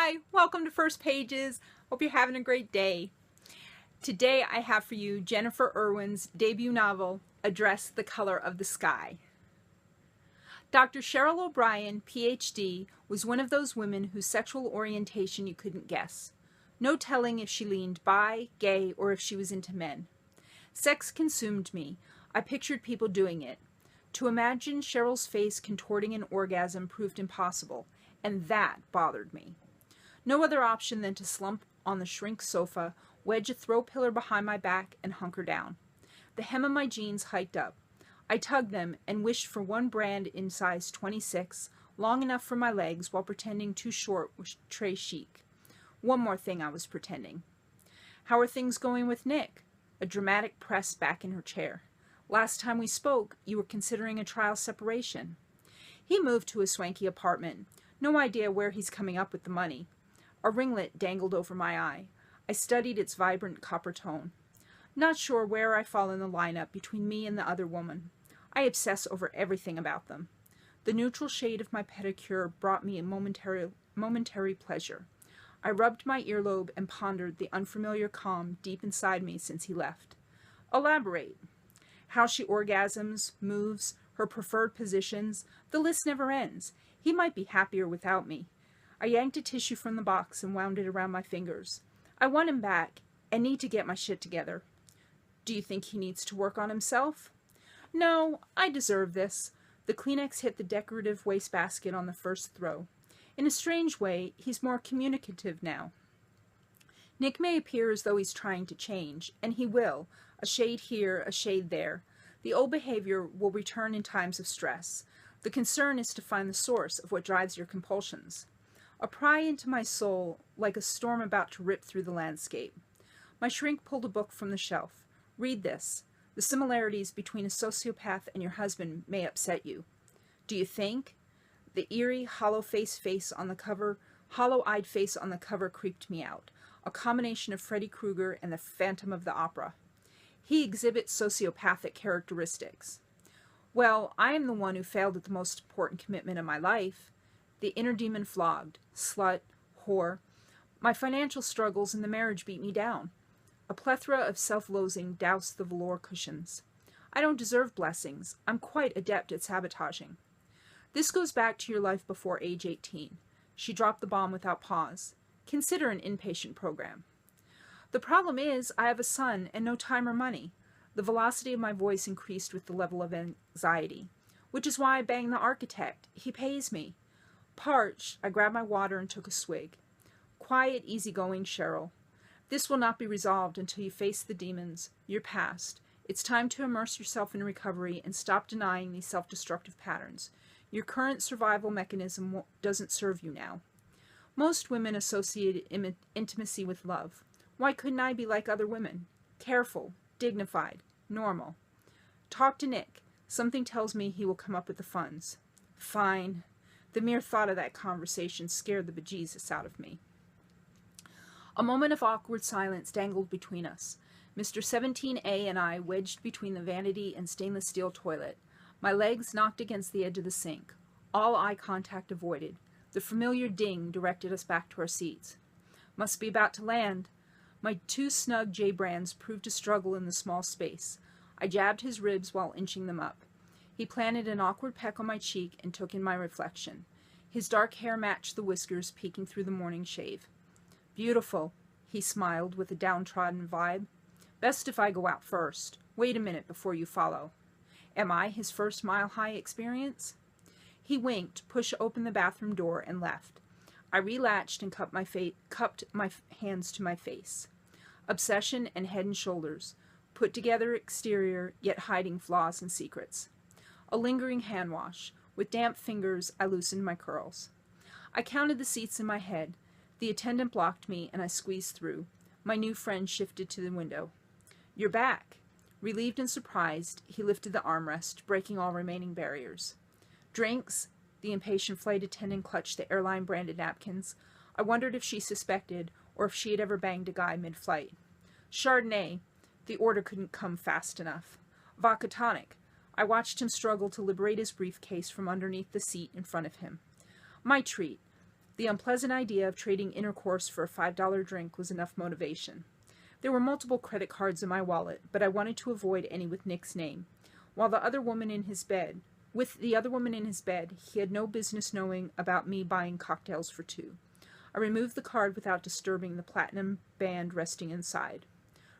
Hi, welcome to First Pages. Hope you're having a great day. Today I have for you Jennifer Irwin's debut novel, Address the Color of the Sky. Dr. Cheryl O'Brien, PhD, was one of those women whose sexual orientation you couldn't guess. No telling if she leaned bi, gay, or if she was into men. Sex consumed me. I pictured people doing it. To imagine Cheryl's face contorting an orgasm proved impossible, and that bothered me. No other option than to slump on the shrink sofa, wedge a throw pillar behind my back, and hunker down. The hem of my jeans hiked up. I tugged them and wished for one brand in size 26, long enough for my legs while pretending too short was très chic. One more thing I was pretending. How are things going with Nick? A dramatic press back in her chair. Last time we spoke, you were considering a trial separation. He moved to a swanky apartment. No idea where he's coming up with the money. A ringlet dangled over my eye. I studied its vibrant copper tone. Not sure where I fall in the lineup between me and the other woman. I obsess over everything about them. The neutral shade of my pedicure brought me a momentary pleasure. I rubbed my earlobe and pondered the unfamiliar calm deep inside me since he left. Elaborate. How she orgasms, moves, her preferred positions, the list never ends. He might be happier without me. I yanked a tissue from the box and wound it around my fingers. I want him back and need to get my shit together. Do you think he needs to work on himself? No, I deserve this. The Kleenex hit the decorative wastebasket on the first throw. In a strange way, he's more communicative now. Nick may appear as though he's trying to change, and he will, a shade here, a shade there. The old behavior will return in times of stress. The concern is to find the source of what drives your compulsions. A pry into my soul, like a storm about to rip through the landscape. My shrink pulled a book from the shelf. Read this. The similarities between a sociopath and your husband may upset you. Do you think? The eerie, hollow-eyed face on the cover creeped me out. A combination of Freddy Krueger and the Phantom of the Opera. He exhibits sociopathic characteristics. Well, I am the one who failed at the most important commitment of my life. The inner demon flogged. Slut. Whore. My financial struggles in the marriage beat me down. A plethora of self-loathing doused the velour cushions. I don't deserve blessings. I'm quite adept at sabotaging. This goes back to your life before age 18. She dropped the bomb without pause. Consider an inpatient program. The problem is, I have a son and no time or money. The velocity of my voice increased with the level of anxiety, which is why I banged the architect. He pays me. Parched, I grabbed my water and took a swig. Quiet, easygoing Cheryl. This will not be resolved until you face the demons, your past. It's time to immerse yourself in recovery and stop denying these self-destructive patterns. Your current survival mechanism doesn't serve you now. Most women associate intimacy with love. Why couldn't I be like other women? Careful, dignified, normal. Talk to Nick. Something tells me he will come up with the funds. Fine. The mere thought of that conversation scared the bejesus out of me. A moment of awkward silence dangled between us. Mr. 17A and I wedged between the vanity and stainless steel toilet. My legs knocked against the edge of the sink. All eye contact avoided. The familiar ding directed us back to our seats. Must be about to land. My two snug J-brands proved to struggle in the small space. I jabbed his ribs while inching them up. He planted an awkward peck on my cheek and took in my reflection. His dark hair matched the whiskers peeking through the morning shave. Beautiful, he smiled with a downtrodden vibe. Best if I go out first. Wait a minute before you follow. Am I his first mile-high experience? He winked, pushed open the bathroom door, and left. I relatched and cupped my hands to my face. Obsession and head and shoulders. Put together exterior, yet hiding flaws and secrets. A lingering hand wash. With damp fingers, I loosened my curls. I counted the seats in my head. The attendant blocked me, and I squeezed through. My new friend shifted to the window. You're back. Relieved and surprised, he lifted the armrest, breaking all remaining barriers. Drinks? The impatient flight attendant clutched the airline-branded napkins. I wondered if she suspected, or if she had ever banged a guy mid-flight. Chardonnay. The order couldn't come fast enough. Vodka tonic. I watched him struggle to liberate his briefcase from underneath the seat in front of him. My treat. The unpleasant idea of trading intercourse for a $5 drink was enough motivation. There were multiple credit cards in my wallet, but I wanted to avoid any with Nick's name. With the other woman in his bed, he had no business knowing about me buying cocktails for two. I removed the card without disturbing the platinum band resting inside.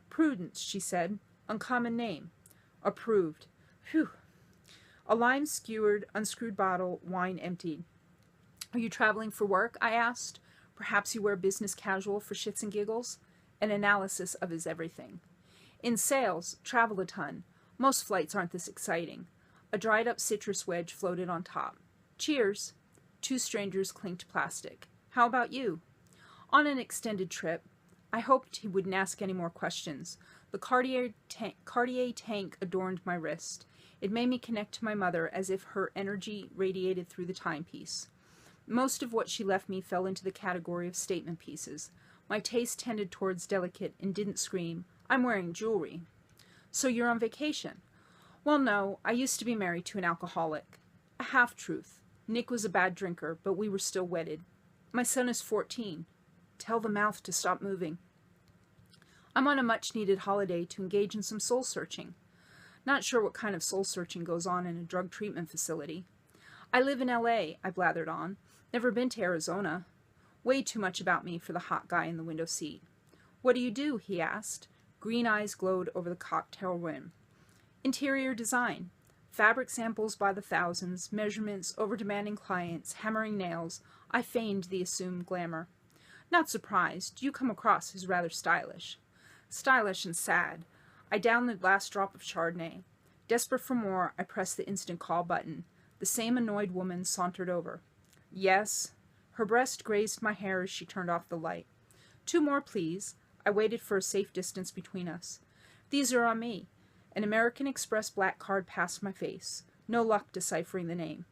Prudence, she said. Uncommon name. Approved. Phew. A lime-skewered, unscrewed bottle, wine emptied. Are you traveling for work? I asked. Perhaps you wear business casual for shits and giggles? An analysis of his everything. In sales, travel a ton. Most flights aren't this exciting. A dried-up citrus wedge floated on top. Cheers. Two strangers clinked plastic. How about you? On an extended trip. I hoped he wouldn't ask any more questions. The Cartier tank adorned my wrist. It made me connect to my mother as if her energy radiated through the timepiece. Most of what she left me fell into the category of statement pieces. My taste tended towards delicate and didn't scream, I'm wearing jewelry. So you're on vacation? Well, no, I used to be married to an alcoholic. A half-truth. Nick was a bad drinker, but we were still wedded. My son is 14. Tell the mouth to stop moving. I'm on a much-needed holiday to engage in some soul-searching. Not sure what kind of soul-searching goes on in a drug treatment facility. I live in L.A., I blathered on. Never been to Arizona. Way too much about me for the hot guy in the window seat. What do you do? He asked. Green eyes glowed over the cocktail rim. Interior design. Fabric samples by the thousands, measurements, over-demanding clients, hammering nails. I feigned the assumed glamour. Not surprised. You come across as rather stylish. Stylish and sad. I downed the last drop of Chardonnay. Desperate for more, I pressed the instant call button. The same annoyed woman sauntered over. Yes. Her breast grazed my hair as she turned off the light. 2 more, please. I waited for a safe distance between us. These are on me. An American Express black card passed my face. No luck deciphering the name.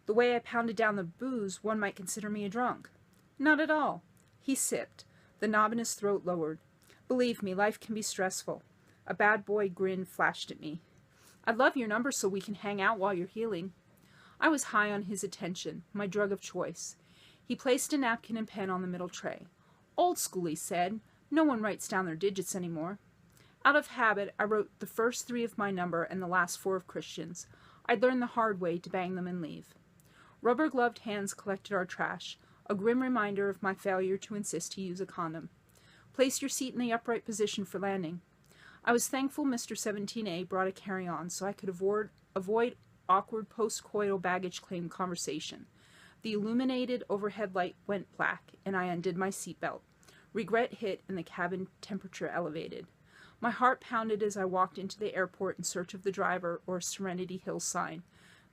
The way I pounded down the booze, one might consider me a drunk. Not at all. He sipped. The knob in his throat lowered. Believe me, life can be stressful. A bad boy grin flashed at me. I'd love your number so we can hang out while you're healing. I was high on his attention, my drug of choice. He placed a napkin and pen on the middle tray. Old school, he said. No one writes down their digits anymore. Out of habit, I wrote the first 3 of my number and the last 4 of Christian's. I'd learned the hard way to bang them and leave. Rubber-gloved hands collected our trash, a grim reminder of my failure to insist he use a condom. Place your seat in the upright position for landing. I was thankful Mr. 17A brought a carry-on so I could avoid awkward post-coital baggage claim conversation. The illuminated overhead light went black, and I undid my seatbelt. Regret hit, and the cabin temperature elevated. My heart pounded as I walked into the airport in search of the driver or a Serenity Hills sign.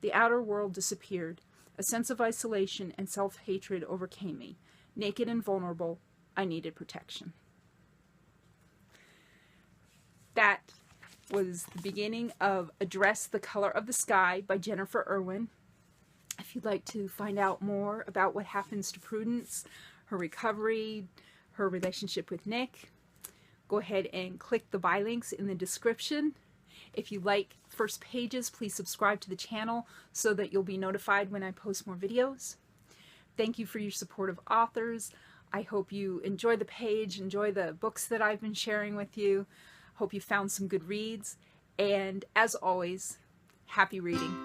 The outer world disappeared. A sense of isolation and self-hatred overcame me. Naked and vulnerable, I needed protection. That was the beginning of Address the Color of the Sky by Jennifer Irwin. If you'd like to find out more about what happens to Prudence, her recovery, her relationship with Nick, go ahead and click the buy links in the description. If you like first pages, please subscribe to the channel so that you'll be notified when I post more videos. Thank you for your support of authors. I hope you enjoy the page, enjoy the books that I've been sharing with you. Hope you found some good reads. And as always, happy reading.